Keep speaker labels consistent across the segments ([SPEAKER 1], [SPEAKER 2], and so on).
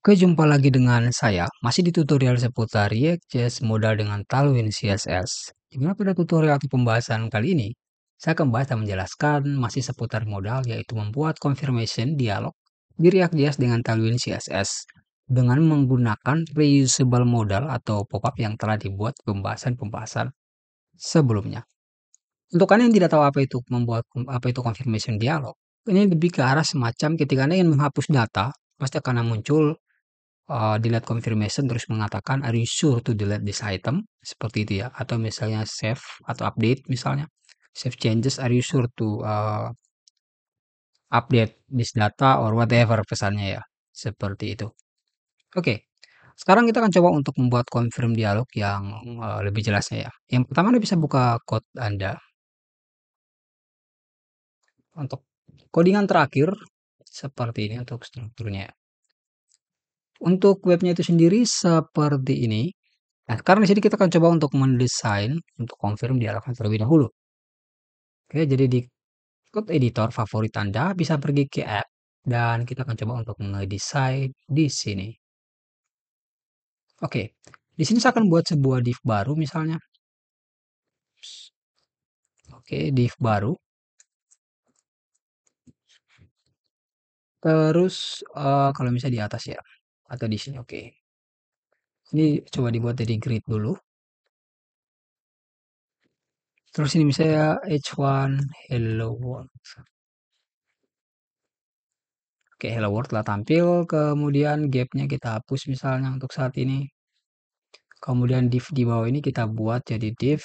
[SPEAKER 1] Oke, jumpa lagi dengan saya, masih di tutorial seputar React.js modal dengan Tailwind CSS. Dimana pada tutorial atau pembahasan kali ini, saya akan bahas dan menjelaskan masih seputar modal, yaitu membuat confirmation dialog di React.js dengan Tailwind CSS dengan menggunakan reusable modal atau pop-up yang telah dibuat pembahasan-pembahasan sebelumnya. Untuk kalian yang tidak tahu apa itu confirmation dialog, ini lebih ke arah semacam ketika Anda ingin menghapus data, pasti akan muncul delete confirmation terus mengatakan, "Are you sure to delete this item?" Seperti itu ya. Atau misalnya save atau update misalnya, save changes, "Are you sure to, update this data?" Or whatever pesannya ya, seperti itu. Oke, sekarang kita akan coba untuk membuat confirm dialog yang, lebih jelasnya ya. Yang pertama Anda bisa buka code Anda. Untuk codingan terakhir, seperti ini untuk strukturnya ya. Untuk webnya itu sendiri seperti ini. Nah, sekarang di sini kita akan coba untuk mendesain untuk confirm dialognya terlebih dahulu. Oke, jadi di code editor favorit Anda bisa pergi ke app dan kita akan coba untuk ngedesain di sini. Oke, di sini saya akan buat sebuah div baru misalnya. Oke, div baru. Terus kalau misalnya di atas ya atau di sini. Oke. Ini coba dibuat dari grid dulu. Terus ini misalnya h1 hello world. Oke, hello world telah tampil. Kemudian gapnya kita hapus misalnya untuk saat ini. Kemudian div di bawah ini kita buat jadi div.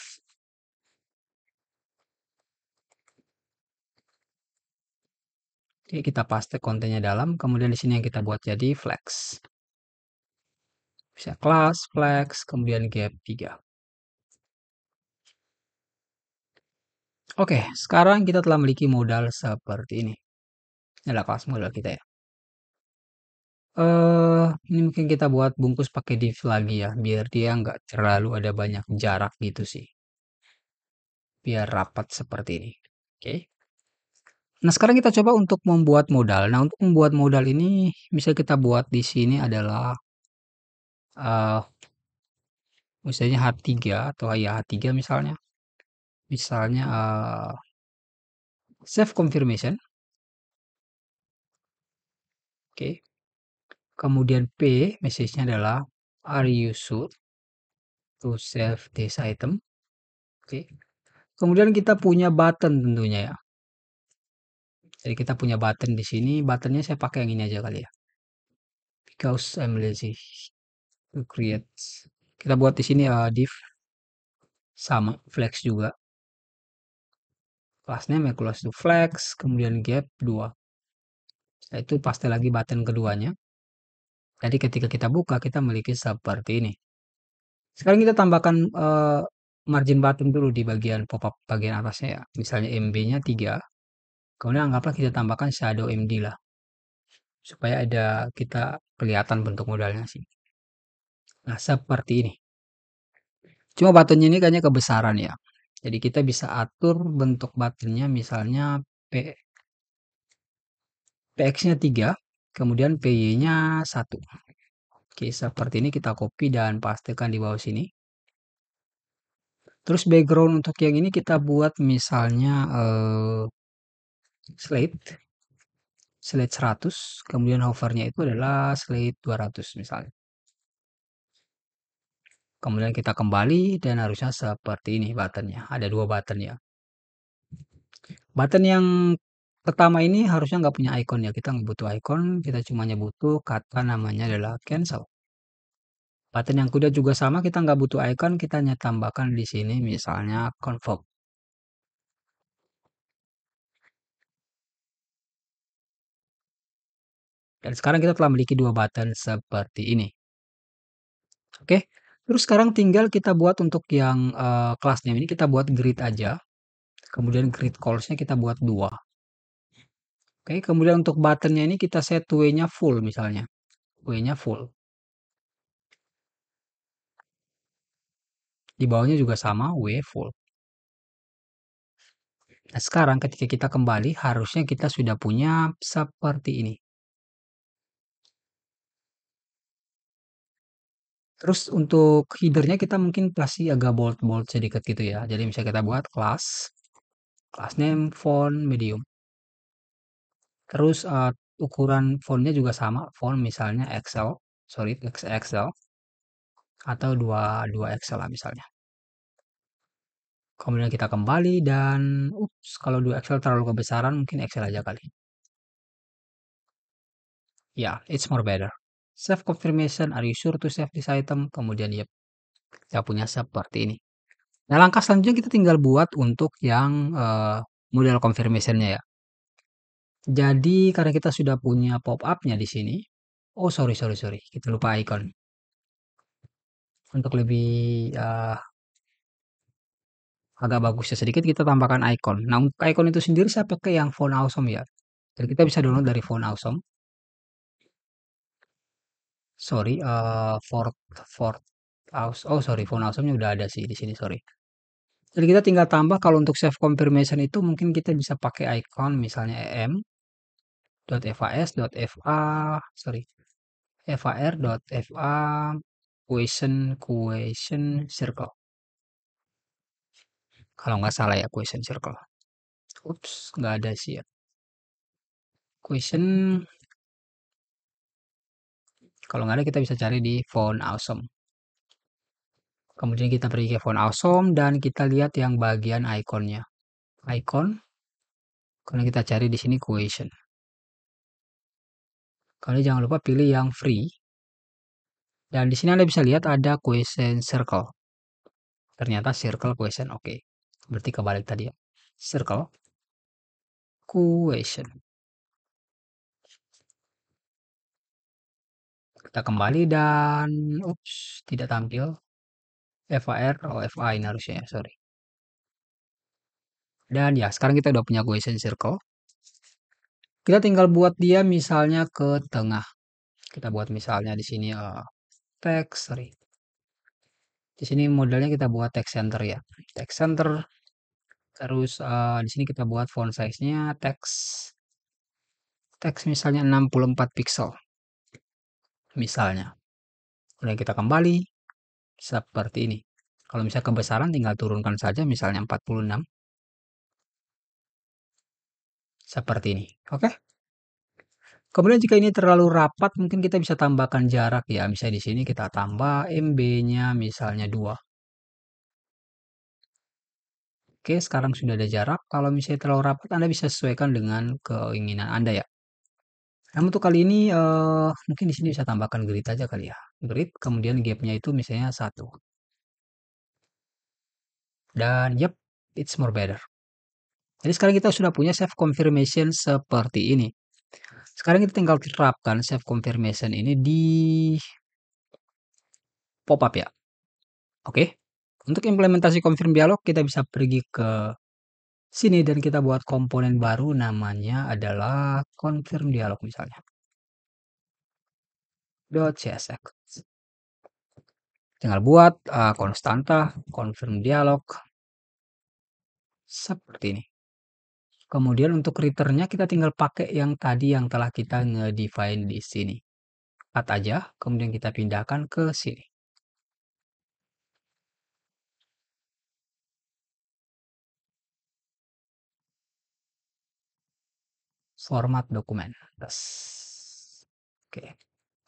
[SPEAKER 1] Oke, kita paste kontennya dalam. Kemudian di sini yang kita buat jadi flex. Bisa kelas, flex, kemudian gap 3. Oke, sekarang kita telah memiliki modal seperti ini. Ini adalah kelas modal kita ya. Ini mungkin kita buat bungkus pakai div lagi ya, biar dia nggak terlalu ada banyak jarak gitu sih. Biar rapat seperti ini. Oke. Nah, sekarang kita coba untuk membuat modal. Nah, untuk membuat modal ini bisa kita buat di sini adalah eh misalnya H3 atau ya H3 misalnya. Misalnya save confirmation. Oke. Kemudian P, message-nya adalah are you sure to save this item? Oke. Kemudian kita punya button tentunya ya. Jadi kita punya button di sini. Buttonnya saya pakai yang ini aja kali ya. Because I'm lazy to create. Kita buat di sini div sama flex juga. Class name equals to flex, kemudian gap 2. Setelah itu paste lagi button keduanya. Jadi ketika kita buka kita memiliki seperti ini. Sekarang kita tambahkan margin button dulu di bagian pop-up bagian atasnya ya. Misalnya MB-nya 3. Kemudian anggaplah kita tambahkan shadow MD lah. Supaya ada kita kelihatan bentuk modalnya sih. Nah, seperti ini. Cuma buttonnya ini kayaknya kebesaran ya. Jadi kita bisa atur bentuk buttonnya misalnya PX-nya 3, kemudian PY-nya 1. Oke, seperti ini kita copy dan pastekan di bawah sini. Terus background untuk yang ini kita buat misalnya slate 100, kemudian hovernya itu adalah slate 200 misalnya. Kemudian kita kembali dan harusnya seperti ini buttonnya. Ada dua button ya. Button yang pertama ini harusnya nggak punya icon ya. Kita nggak butuh icon, kita cuma butuh kata namanya adalah cancel. Button yang kedua juga sama, kita nggak butuh icon, kita hanya tambahkan di sini misalnya confirm. Dan sekarang kita telah memiliki dua button seperti ini. Oke, terus sekarang tinggal kita buat untuk yang kelasnya ini kita buat grid aja. Kemudian grid calls-nya kita buat 2. Oke, kemudian untuk buttonnya ini kita set way-nya full misalnya. Way-nya full. Di bawahnya juga sama, way full. Nah, sekarang ketika kita kembali harusnya kita sudah punya seperti ini. Terus untuk header-nya kita mungkin kasih agak bold-bold sedikit gitu ya. Jadi misalnya kita buat class name, font, medium. Terus ukuran fontnya juga sama, font misalnya Excel, sorry XXL atau 2 XL lah misalnya. Kemudian kita kembali dan ups, kalau 2 Excel terlalu kebesaran mungkin Excel aja kali. Ya, it's more better. Save confirmation, are you sure to save this item? Kemudian ya, kita punya seperti ini. Nah, langkah selanjutnya kita tinggal buat untuk yang model confirmation-nya ya. Jadi karena kita sudah punya pop-up-nya di sini. Oh, sorry, sorry, sorry. Kita lupa icon. Untuk lebih agak bagusnya sedikit kita tambahkan icon. Nah, untuk icon itu sendiri saya pakai yang Font Awesome ya. Jadi kita bisa download dari Font Awesome. Sorry, Fort oh sorry, Font Awesome-nya udah ada sih di sini, sorry. Jadi kita tinggal tambah kalau untuk save confirmation itu mungkin kita bisa pakai icon misalnya em.fas.fa sorry var.fa question circle. Kalau nggak salah ya question circle. Ups, nggak ada sih ya. Question, kalau nggak ada kita bisa cari di Font Awesome. Kemudian kita pergi ke Font Awesome dan kita lihat yang bagian ikonnya. Icon, kemudian kita cari di sini question. Kalian jangan lupa pilih yang free. Dan di sini Anda bisa lihat ada question circle. Ternyata circle question, oke. Berarti kebalik tadi ya. Circle question. Kita kembali dan ups, tidak tampil. FAR, oh FA ini harusnya ya, sorry. Dan ya, sekarang kita udah punya question circle. Kita tinggal buat dia misalnya ke tengah. Kita buat misalnya di sini text, sorry. Di sini modelnya kita buat text center ya. Text center. Terus di sini kita buat font size-nya text misalnya 64 pixel. Misalnya. Kemudian kita kembali seperti ini. Kalau misalnya kebesaran tinggal turunkan saja misalnya 46. Seperti ini. Oke? Kemudian jika ini terlalu rapat mungkin kita bisa tambahkan jarak ya. Misalnya di sini kita tambah MB-nya misalnya 2. Oke, sekarang sudah ada jarak. Kalau misalnya terlalu rapat Anda bisa sesuaikan dengan keinginan Anda ya. Namun untuk kali ini mungkin di sini bisa tambahkan grid aja kali ya. Grid kemudian gap-nya itu misalnya 1. Dan yep, it's more better. Jadi sekarang kita sudah punya save confirmation seperti ini. Sekarang kita tinggal terapkan save confirmation ini di pop-up ya. Oke. Untuk implementasi confirm dialog kita bisa pergi ke sini dan kita buat komponen baru namanya adalah confirm dialog misalnya. .csx. Tinggal buat konstanta confirm dialog seperti ini. Kemudian untuk returnnya kita tinggal pakai yang tadi yang telah kita nge-define di sini. Cut aja, kemudian kita pindahkan ke sini. Format dokumen. Terus. Oke.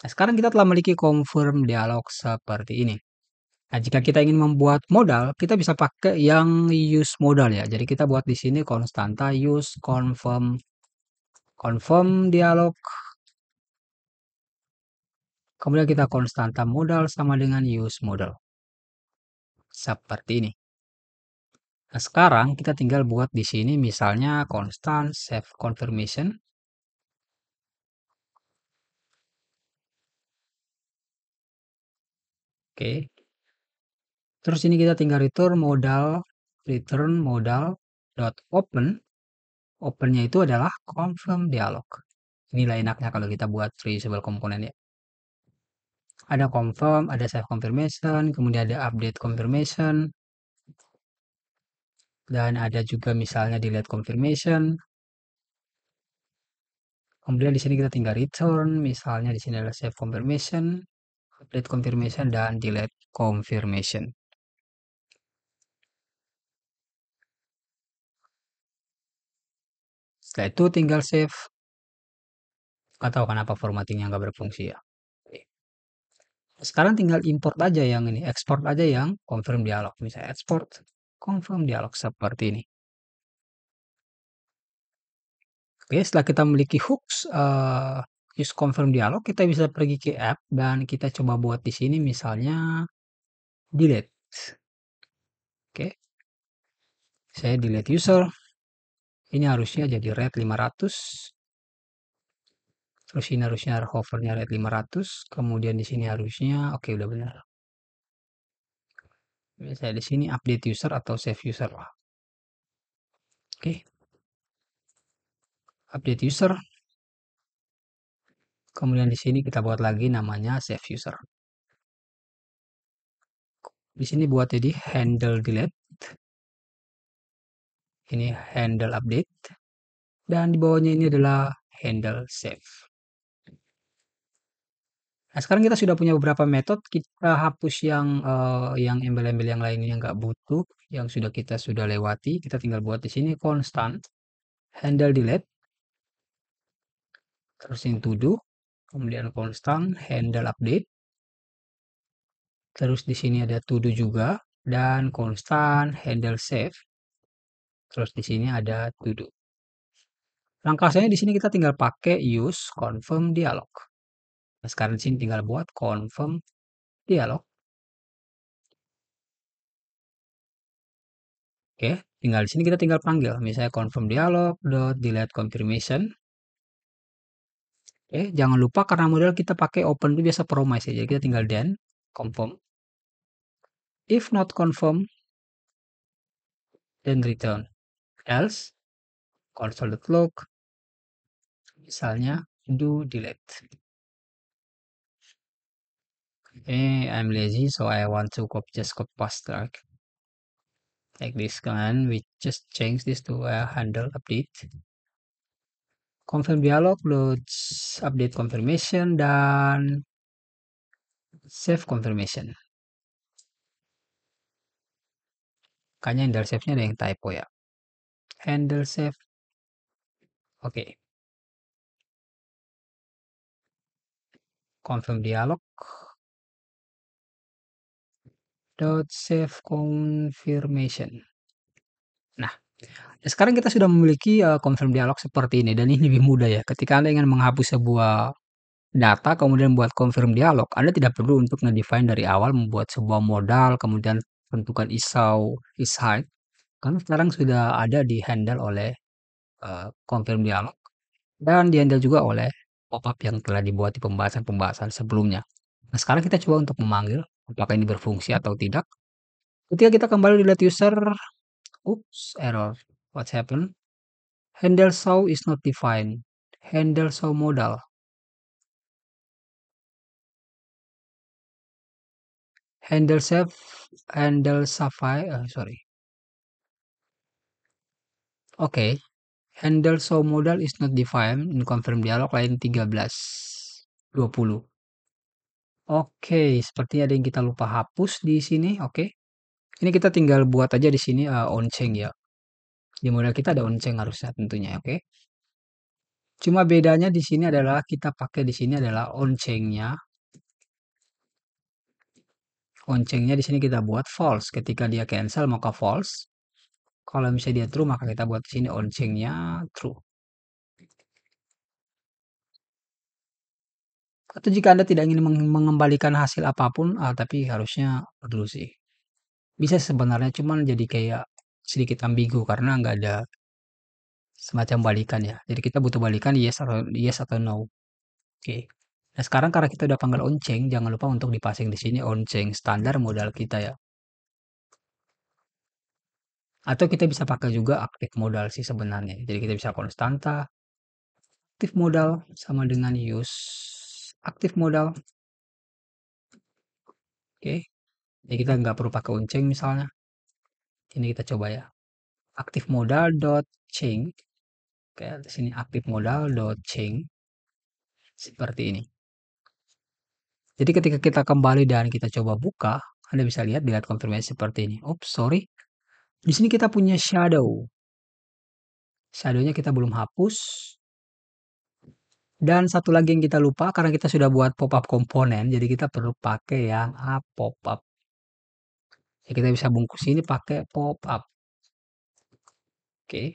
[SPEAKER 1] Nah, sekarang kita telah memiliki confirm dialog seperti ini. Nah, jika kita ingin membuat modal, kita bisa pakai yang use modal ya. Jadi kita buat di sini konstanta use confirm dialog. Kemudian kita konstanta modal sama dengan use modal. Seperti ini. Nah, sekarang kita tinggal buat di sini misalnya constant save confirmation. Oke. Terus ini kita tinggal return modal dot open. Opennya itu adalah confirm dialog. Inilah enaknya kalau kita buat reusable komponen ya. Ada confirm, ada save confirmation, kemudian ada update confirmation, dan ada juga misalnya delete confirmation. Kemudian di sini kita tinggal return, misalnya di sini adalah save confirmation, update confirmation dan delete confirmation. Setelah itu tinggal save. Nggak tahu kenapa formattingnya nggak berfungsi ya. Oke. Sekarang tinggal import aja yang ini, export aja yang confirm dialog. Misalnya export confirm dialog seperti ini. Oke, setelah kita memiliki hooks use confirm dialog, kita bisa pergi ke app dan kita coba buat di sini misalnya delete. Oke, saya delete user. Ini harusnya jadi red 500. Terus ini harusnya hovernya red 500. Kemudian di sini harusnya oke udah benar. Saya di sini update user atau save user lah. Oke, update user. Kemudian di sini kita buat lagi namanya save user. Di sini buat jadi handle delete. Ini handle update. Dan di bawahnya ini adalah handle save. Nah, sekarang kita sudah punya beberapa metode. Kita hapus yang embel-embel yang lainnya yang nggak butuh, yang kita sudah lewati. Kita tinggal buat di sini constant handle delete, terus ini to do, kemudian constant handle update, terus di sini ada to do juga dan constant handle save, terus di sini ada to do. Langkah saya di sini kita tinggal pakai use confirm dialog. Nah, sekarang di sini tinggal buat confirm dialog. Oke, tinggal di sini kita tinggal panggil, misalnya confirm dialog dot delete confirmation. Oke, jangan lupa karena model kita pakai open itu biasa promise ya. Jadi kita tinggal then confirm. If not confirm, then return. Else, console.log, misalnya do delete. I'm lazy, so I want to just copy paste like this kan. We just change this to a handle update. Confirm dialog, loads update confirmation dan save confirmation. Kayaknya handle save-nya ada yang typo ya. Handle save. Oke. Confirm dialog. Dot save confirmation. Nah, sekarang kita sudah memiliki confirm dialog seperti ini dan ini lebih mudah ya. Ketika Anda ingin menghapus sebuah data kemudian buat confirm dialog, Anda tidak perlu untuk nge-define dari awal membuat sebuah modal kemudian tentukan is hide karena sekarang sudah ada di handle oleh confirm dialog dan di handle juga oleh pop-up yang telah dibuat di pembahasan-pembahasan sebelumnya. Nah, sekarang kita coba untuk memanggil apakah ini berfungsi atau tidak. Ketika kita kembali di let user, oops, error. What's happened? Handle show is not defined. Handle show modal. Handle save, handle sapphire, sorry. Oke, handle show modal is not defined in confirm dialog line 1320. Oke, sepertinya ada yang kita lupa hapus di sini. Oke, ini kita tinggal buat aja di sini onceng ya. Di modal kita ada onceng harusnya tentunya. Oke. Cuma bedanya di sini adalah kita pakai di sini adalah oncengnya. Oncengnya di sini kita buat false. Ketika dia cancel maka false. Kalau misalnya dia true maka kita buat di sini oncengnya true. Atau jika Anda tidak ingin mengembalikan hasil apapun, tapi harusnya perlu sih. Bisa sebenarnya cuman jadi kayak sedikit ambigu karena nggak ada semacam balikan ya. Jadi kita butuh balikan yes atau no. Oke. Nah sekarang karena kita udah panggil onceng, jangan lupa untuk dipasang di sini onceng standar modal kita ya. Atau kita bisa pakai juga aktif modal sih sebenarnya. Jadi kita bisa konstanta aktif modal sama dengan use aktif modal. Oke. Jadi kita nggak perlu pakai onceng misalnya. Ini kita coba ya. Aktif modal dot change. Kayak di sini aktif modal dot change seperti ini. Jadi ketika kita kembali dan kita coba buka, Anda bisa lihat di layar konfirmasi seperti ini. Oops, sorry. Di sini kita punya shadow. Shadow-nya kita belum hapus. Dan satu lagi yang kita lupa karena kita sudah buat pop-up komponen, jadi kita perlu pakai yang pop-up. Ya, kita bisa bungkus ini pakai pop-up. Oke.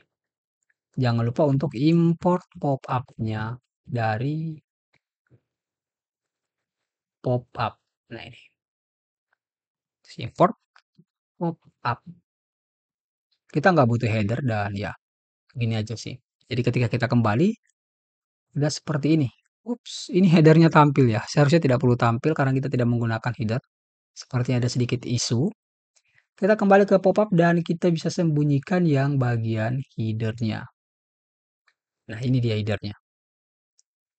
[SPEAKER 1] Jangan lupa untuk import pop-up-nya dari pop-up. Nah, ini. Terus import pop-up. Kita nggak butuh header dan ya, gini aja sih. Jadi ketika kita kembali, udah seperti ini. Ups, ini headernya tampil ya. Seharusnya tidak perlu tampil karena kita tidak menggunakan header. Seperti ada sedikit isu. Kita kembali ke pop-up dan kita bisa sembunyikan yang bagian headernya. Nah, ini dia headernya.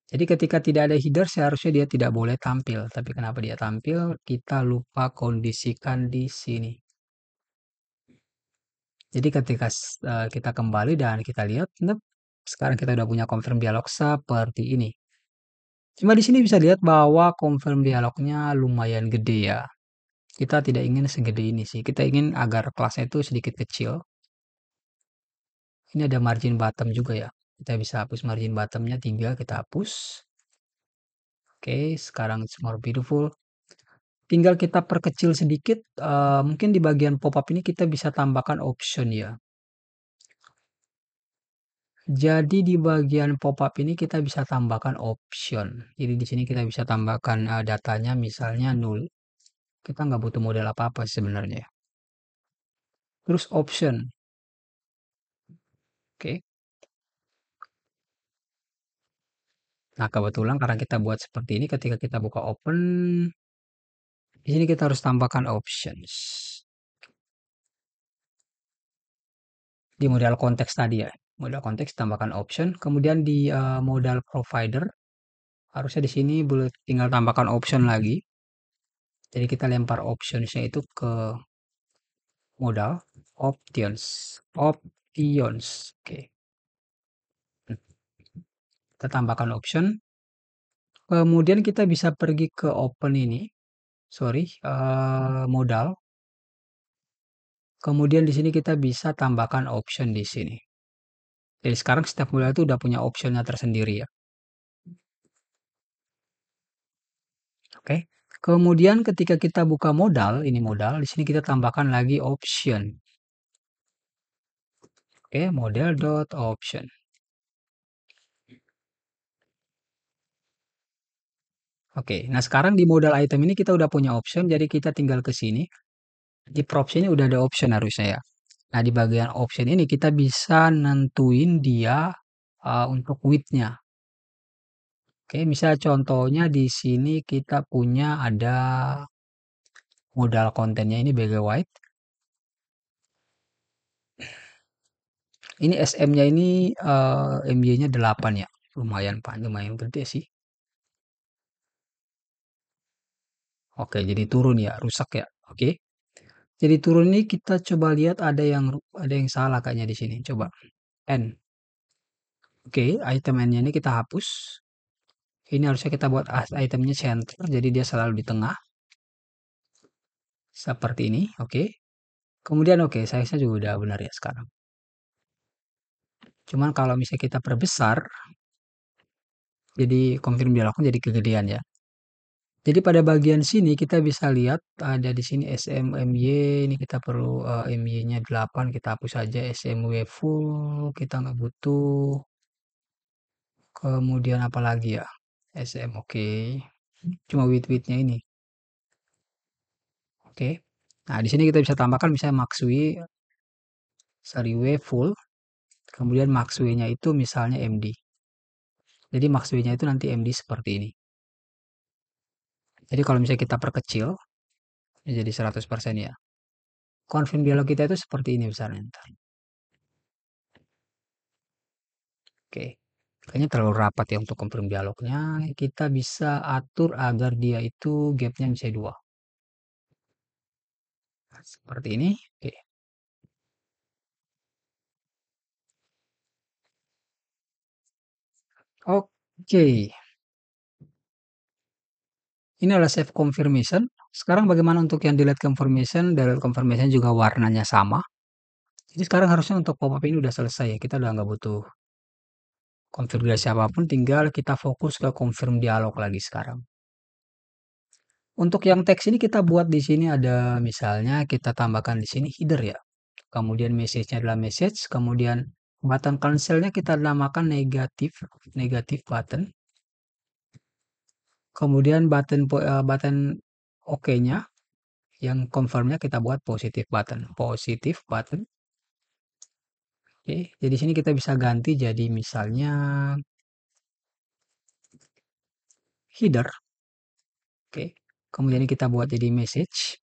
[SPEAKER 1] Jadi ketika tidak ada header seharusnya dia tidak boleh tampil. Tapi kenapa dia tampil? Kita lupa kondisikan di sini. Jadi ketika kita kembali dan kita lihat, sekarang kita udah punya confirm dialog seperti ini. Cuma di sini bisa lihat bahwa confirm dialognya lumayan gede ya. Kita tidak ingin segede ini sih. Kita ingin agar kelasnya itu sedikit kecil. Ini ada margin bottom juga ya. Kita bisa hapus margin bottomnya 3, kita hapus. Oke, sekarang it's more beautiful. Tinggal kita perkecil sedikit. Mungkin di bagian pop-up ini kita bisa tambahkan option ya. Jadi di bagian pop-up ini kita bisa tambahkan option. Jadi di sini kita bisa tambahkan datanya misalnya 0. Kita nggak butuh model apa-apa sebenarnya. Terus option. Oke. Nah, kebetulan karena kita buat seperti ini ketika kita buka open, di sini kita harus tambahkan options. Di modal konteks tadi ya. Modal konteks tambahkan option, kemudian di modal provider harusnya di sini boleh tinggal tambahkan option lagi. Jadi kita lempar optionsnya itu ke modal options. Options. Oke. Kita tambahkan option. Kemudian kita bisa pergi ke open ini. Sorry, modal. Kemudian di sini kita bisa tambahkan option di sini. Jadi sekarang setiap modal itu udah punya optionnya tersendiri ya. Oke. Kemudian ketika kita buka modal, ini modal, di sini kita tambahkan lagi option. Oke, model dot option. Oke, nah sekarang di modal item ini kita udah punya option, jadi kita tinggal ke sini. Di props ini udah ada option harusnya ya. Nah, di bagian option ini kita bisa nentuin dia untuk width-nya. Oke, misal contohnya di sini kita punya ada modal kontennya ini BG White. Ini SM-nya ini MY-nya 8 ya. Lumayan panjang, lumayan gede sih. Oke, jadi turun ya, rusak ya. Oke. Jadi turun ini kita coba lihat ada yang salah kayaknya di sini. Coba N. Oke, item N-nya ini kita hapus. Ini harusnya kita buat itemnya center, jadi dia selalu di tengah. Seperti ini, oke. Kemudian oke, size-nya juga udah benar ya sekarang. Cuman kalau misalnya kita perbesar, jadi confirm dialognya jadi kegedean ya. Jadi pada bagian sini kita bisa lihat ada di sini SMMY, ini kita perlu MY-nya 8, kita hapus saja SMW full, kita nggak butuh. Kemudian apa lagi ya? SM oke. Cuma width-widthnya ini. Oke. Nah, di sini kita bisa tambahkan misalnya maxwi, sorry W full, kemudian maxwi-nya itu misalnya MD. Jadi maxwi-nya itu nanti MD seperti ini. Jadi kalau misalnya kita perkecil, jadi 100% ya. Confirm dialog kita itu seperti ini misalnya. Ntar. Oke. Kayaknya terlalu rapat ya untuk confirm dialognya. Kita bisa atur agar dia itu gapnya bisa 2. Seperti ini. Oke. Oke. Ini adalah save confirmation. Sekarang bagaimana untuk yang delete confirmation? Delete confirmation juga warnanya sama. Jadi sekarang harusnya untuk pop-up ini udah selesai ya. Kita udah nggak butuh konfigurasi apapun, tinggal kita fokus ke confirm dialog lagi sekarang. Untuk yang teks ini kita buat di sini ada misalnya kita tambahkan di sini header ya. Kemudian message-nya adalah message, kemudian button cancel-nya kita namakan negatif, negatif button. Kemudian button OK-nya yang confirm-nya kita buat positif button, positif button. Oke, jadi sini kita bisa ganti jadi misalnya header. Oke. Kemudian kita buat jadi message.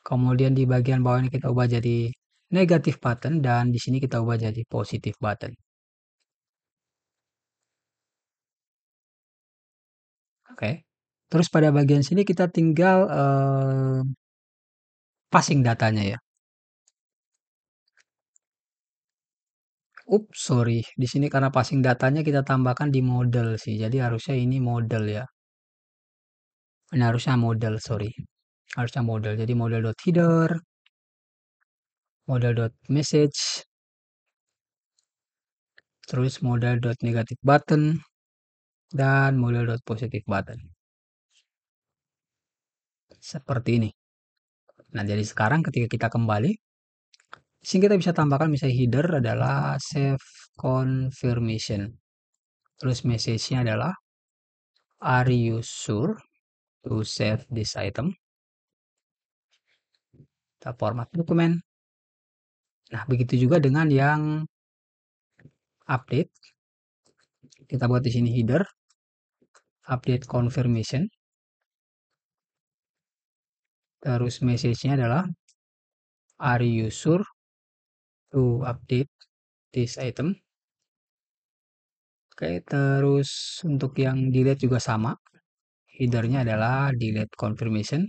[SPEAKER 1] Kemudian di bagian bawah ini kita ubah jadi negatif button dan di sini kita ubah jadi positif button. Oke. Terus pada bagian sini kita tinggal passing datanya ya. Sorry. Di sini karena passing datanya kita tambahkan di model sih. Jadi harusnya ini model ya. Ini harusnya model, sorry. Harusnya model. Jadi model.header, model.message, terus model.negative button, dan model.positive button. Seperti ini. Nah, jadi sekarang ketika kita kembali, sini kita bisa tambahkan misalnya header adalah save confirmation. Terus message-nya adalah are you sure to save this item? Kita format dokumen. Nah, begitu juga dengan yang update. Kita buat di sini header update confirmation. Terus message-nya adalah are you sure to update this item? Oke, terus untuk yang delete juga sama. Header-nya adalah delete confirmation.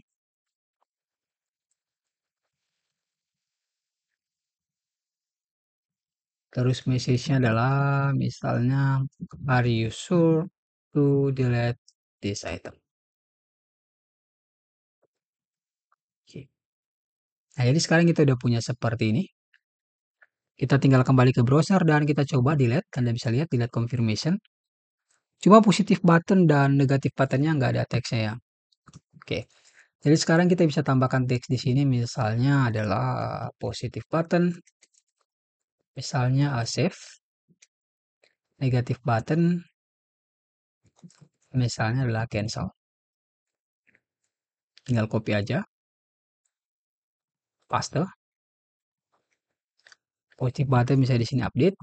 [SPEAKER 1] Terus message-nya adalah misalnya are you sure to delete this item? Oke. Nah, jadi sekarang kita udah punya seperti ini. Kita tinggal kembali ke browser dan kita coba delete. Anda bisa lihat delete confirmation. Cuma positif button dan negatif buttonnya nggak ada teksnya ya. Oke. Jadi sekarang kita bisa tambahkan teks di sini misalnya adalah positif button. Misalnya save. Negatif button misalnya adalah cancel. Tinggal copy aja. Paste. Positif button bisa di sini update.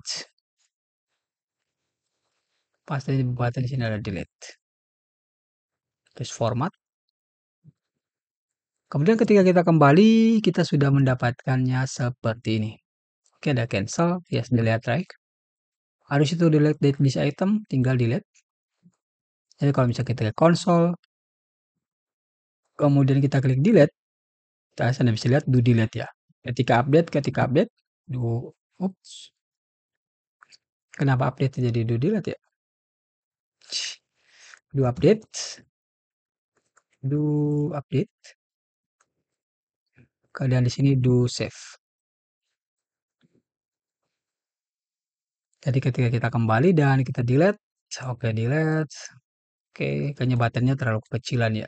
[SPEAKER 1] Paste button di sini ada delete. Terus format. Kemudian ketika kita kembali, kita sudah mendapatkannya seperti ini. Oke, ada cancel, yes, delete right. Harus itu delete this item, tinggal delete. Jadi kalau misalnya kita ke konsol, kemudian kita klik delete, Anda bisa lihat do delete ya. Ketika update, do, oops, kenapa update jadi do delete ya? Do update, do update, kemudian di sini do save. Jadi ketika kita kembali dan kita delete, oke delete, oke kayaknya buttonnya terlalu kecilan ya.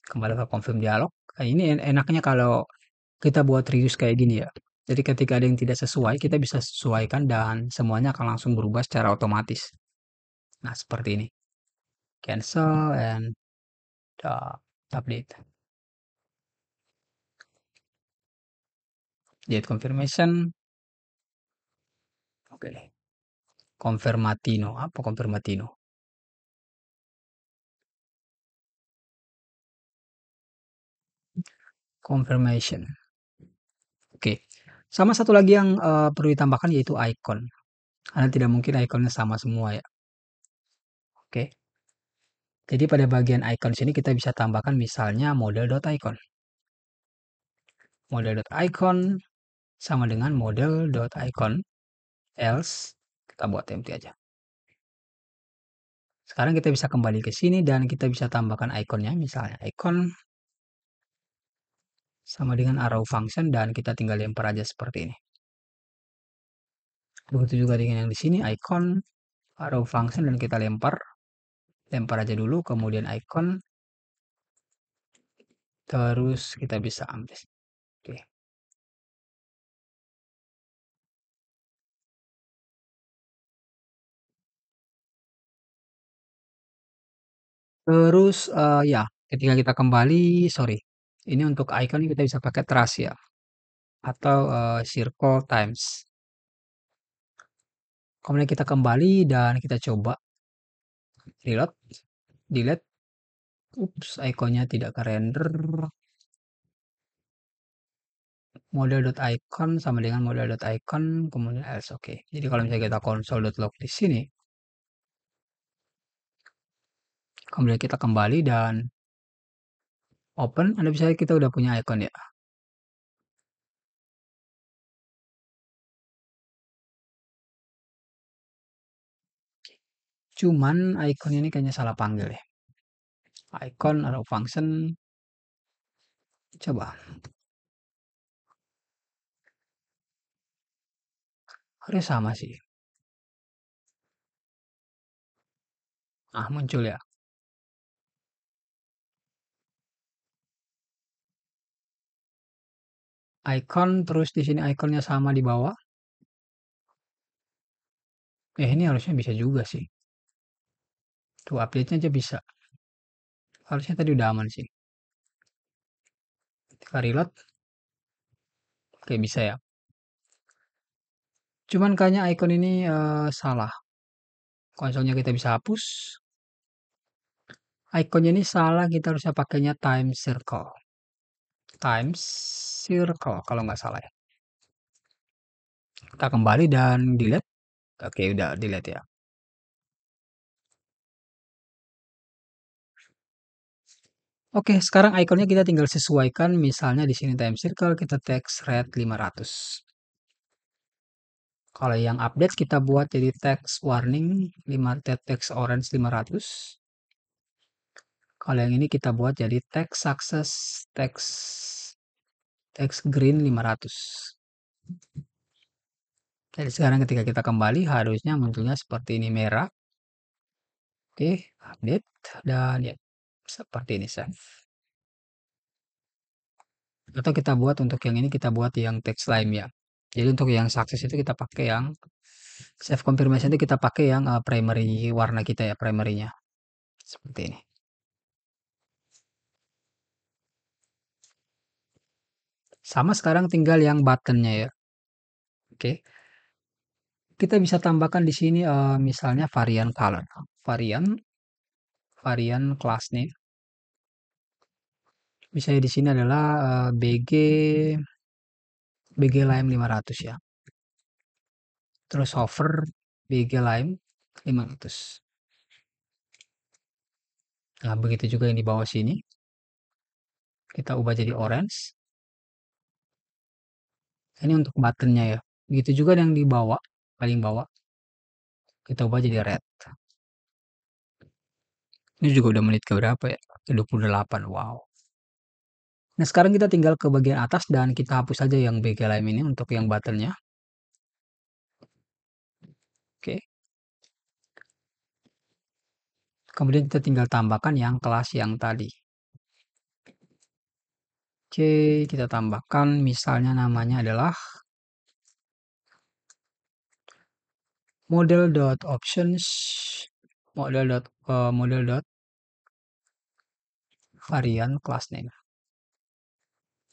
[SPEAKER 1] Kembali ke confirm dialog. Nah, ini enaknya kalau kita buat reuse kayak gini ya. Jadi ketika ada yang tidak sesuai, kita bisa sesuaikan dan semuanya akan langsung berubah secara otomatis. Nah, seperti ini. Cancel and update. Date confirmation. Oke. Confirmatino. Apa confirmatino? Confirmation. Oke. Sama satu lagi yang perlu ditambahkan yaitu icon. Karena tidak mungkin ikonnya sama semua ya. Oke. Jadi pada bagian icon sini kita bisa tambahkan misalnya model.icon. Model.icon sama dengan model.icon else kita buat empty aja. Sekarang kita bisa kembali ke sini dan kita bisa tambahkan ikonnya, misalnya ikon sama dengan arrow function dan kita tinggal lempar aja seperti ini. Begitu juga dengan yang di sini, icon, arrow function dan kita lempar. Lempar aja dulu, kemudian icon, terus kita bisa ambil. Oke. Terus, ya, ketika kita kembali, sorry, ini untuk icon kita bisa pakai trace ya, atau circle times. Kemudian kita kembali dan kita coba reload, delete. Ups, ikonnya tidak ke render. Model.icon sama dengan model.icon, kemudian else, oke. Jadi kalau misalnya kita console.log di sini, kemudian kita kembali dan open, Anda bisa lihat kita udah punya icon ya. Cuman icon ini kayaknya salah panggil ya. Icon atau function, coba. Harusnya sama sih. Ah, muncul ya. Icon, terus di sini ikonnya sama di bawah. Ini harusnya bisa juga sih. Tuh update-nya aja bisa. Harusnya tadi udah aman sih. Kita reload, oke bisa ya. Cuman kayaknya icon ini salah. Konsolnya kita bisa hapus. Ikonnya ini salah, kita harusnya pakainya time circle. Time circle kalau nggak salah ya. Kita kembali dan delete. Oke, udah delete ya. Oke, sekarang ikonnya kita tinggal sesuaikan. Misalnya di sini time circle kita text red 500. Kalau yang update kita buat jadi text warning 5 text orange 500. Kalau yang ini kita buat jadi text success text green 500. Jadi sekarang ketika kita kembali harusnya munculnya seperti ini merah. Oke, update dan ya seperti ini save. Atau kita buat untuk yang ini kita buat yang text lime ya. Jadi untuk yang sukses itu kita pakai yang save confirmation itu kita pakai yang primary warna kita ya, primarynya. Seperti ini. Sama sekarang tinggal yang buttonnya ya. Oke. Kita bisa tambahkan di sini misalnya varian color. Varian varian class name. Misalnya di sini adalah BG Lime 500 ya. Terus hover BG Lime 500. Nah, begitu juga yang di bawah sini. Kita ubah jadi orange. Ini untuk buttonnya ya. Begitu juga yang di bawah, paling bawah. Kita ubah jadi red. Ini juga udah menit ke berapa ya? Ke 28. Wow. Nah, sekarang kita tinggal ke bagian atas dan kita hapus saja yang BG Lime ini untuk yang buttonnya. Oke. Kemudian kita tinggal tambahkan yang kelas yang tadi. Oke, kita tambahkan misalnya namanya adalah model.options model varian class name.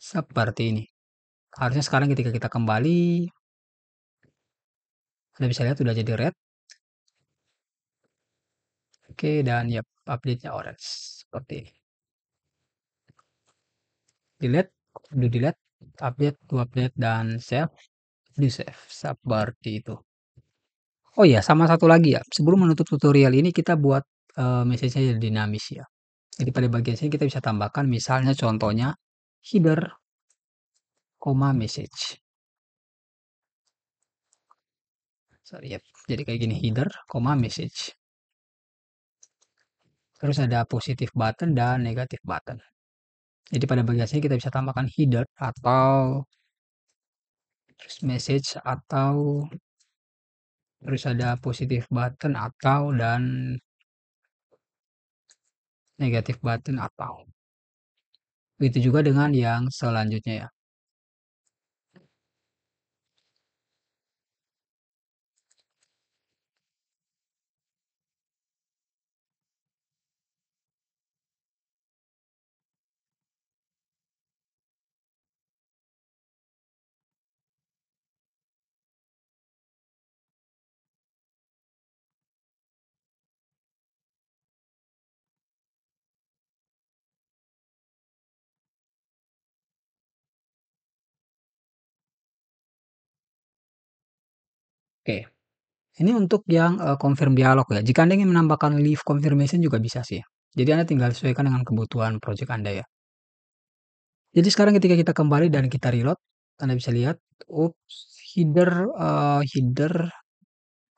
[SPEAKER 1] Seperti ini. Harusnya sekarang ketika kita kembali, Anda bisa lihat sudah jadi red. Oke, dan ya update-nya orange. Seperti ini. Delete, do delete, update, to update, dan save, do save. Seperti itu. Oh iya, sama satu lagi ya. Sebelum menutup tutorial ini kita buat message-nya jadi dinamis ya. Jadi pada bagian sini kita bisa tambahkan misalnya contohnya header, message. Sorry ya. Jadi kayak gini header, message. Terus ada positive button dan negative button. Jadi pada bagian sini kita bisa tambahkan header atau terus message atau terus ada positive button atau dan negative button atau. Begitu juga dengan yang selanjutnya ya. Oke, ini untuk yang confirm dialog ya. Jika Anda ingin menambahkan leave confirmation juga bisa sih. Jadi Anda tinggal sesuaikan dengan kebutuhan project Anda ya. Jadi sekarang ketika kita kembali dan kita reload, Anda bisa lihat, oops, header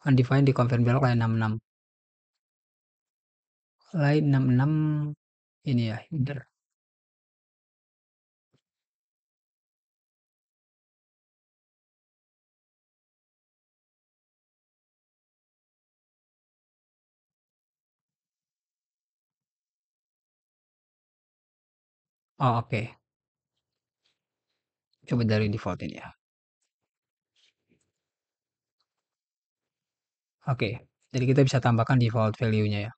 [SPEAKER 1] undefined di confirm dialog line 66. Line 66 ini ya header. Oh, oke. Coba dari default ini ya. Oke. Jadi kita bisa tambahkan default value-nya ya.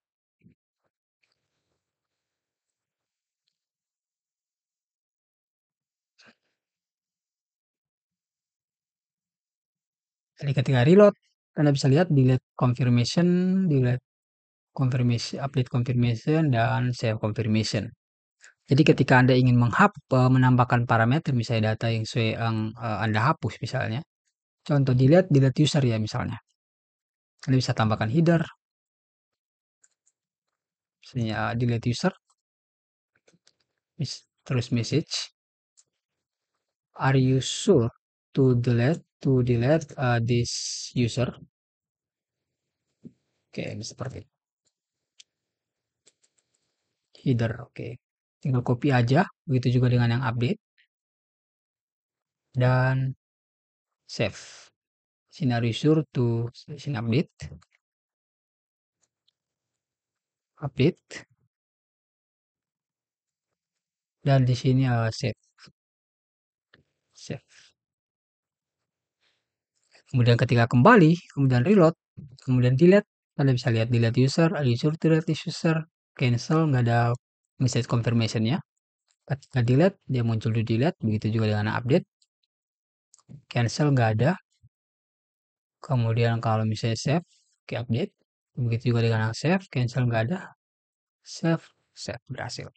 [SPEAKER 1] Jadi ketika reload, Anda bisa lihat delete confirmation, update confirmation, dan save confirmation. Jadi ketika Anda ingin menambahkan parameter misalnya data yang Anda hapus misalnya. Contoh delete user ya misalnya. Anda bisa tambahkan header, misalnya delete user, terus message, are you sure to delete this user? Oke, seperti itu. Header, oke. Tinggal copy aja, begitu juga dengan yang update dan save. Sini are you sure to sini update dan di sini save. Kemudian ketika kembali, kemudian reload, kemudian delete, Anda bisa lihat delete user, are you sure to delete this user, cancel, nggak ada message confirmation-nya. Ketika delete, dia muncul di delete, begitu juga dengan update, cancel nggak ada. Kemudian kalau misalnya save, ke update, begitu juga dengan yang save, cancel nggak ada, save, save, berhasil.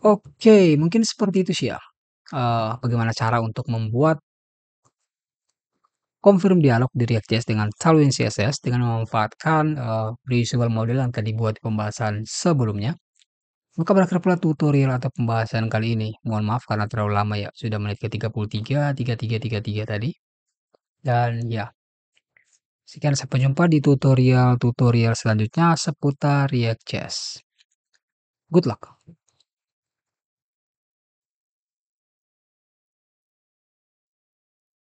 [SPEAKER 1] Oke, mungkin seperti itu sih ya. Bagaimana cara untuk membuat confirm dialog di React.js dengan Tailwind CSS dengan memanfaatkan reusable model yang tadi buat di pembahasan sebelumnya. Maka berakhir pula tutorial atau pembahasan kali ini. Mohon maaf karena terlalu lama ya, sudah menit ke 33, 33 tadi. Dan ya, sekian sampai jumpa di tutorial-tutorial selanjutnya seputar React.js. Good luck!